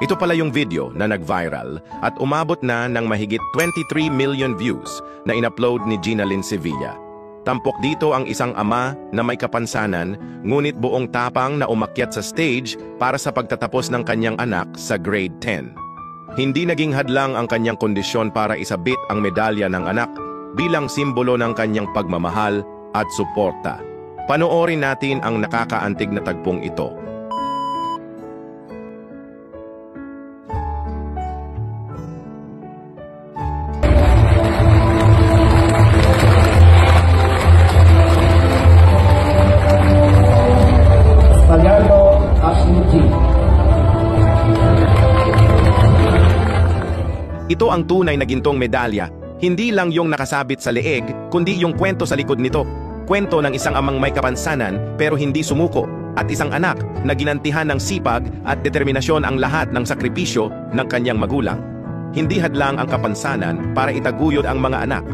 Ito pala yung video na nag-viral at umabot na ng mahigit 23 million views na in-upload ni Gina Lynn Sevilla. Tampok dito ang isang ama na may kapansanan, ngunit buong tapang na umakyat sa stage para sa pagtatapos ng kanyang anak sa grade 10. Hindi naging hadlang ang kanyang kondisyon para isabit ang medalya ng anak bilang simbolo ng kanyang pagmamahal at suporta. Panoorin natin ang nakakaantig na tagpong ito. Ito ang tunay na gintong medalya, hindi lang yung nakasabit sa leeg, kundi yung kwento sa likod nito. Kwento ng isang amang may kapansanan pero hindi sumuko, at isang anak na ginantihan ng sipag at determinasyon ang lahat ng sakripisyo ng kanyang magulang. Hindi hadlang ang kapansanan para itaguyod ang mga anak.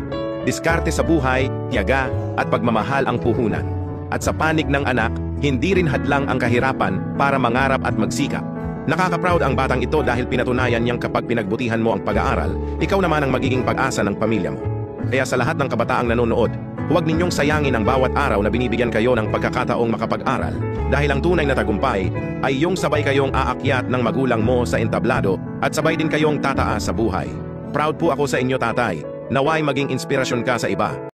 Diskarte sa buhay, tiyaga at pagmamahal ang puhunan. At sa panig ng anak, hindi rin hadlang ang kahirapan para mangarap at magsikap. Nakaka-proud ang batang ito dahil pinatunayan niyang kapag pinagbutihan mo ang pag-aaral, ikaw naman ang magiging pag-asa ng pamilya mo. Kaya sa lahat ng kabataang nanonood, huwag ninyong sayangin ang bawat araw na binibigyan kayo ng pagkakataong makapag-aral dahil ang tunay na tagumpay ay yung sabay kayong aakyat ng magulang mo sa entablado at sabay din kayong tataas sa buhay. Proud po ako sa inyo, tatay. Naway maging inspirasyon ka sa iba.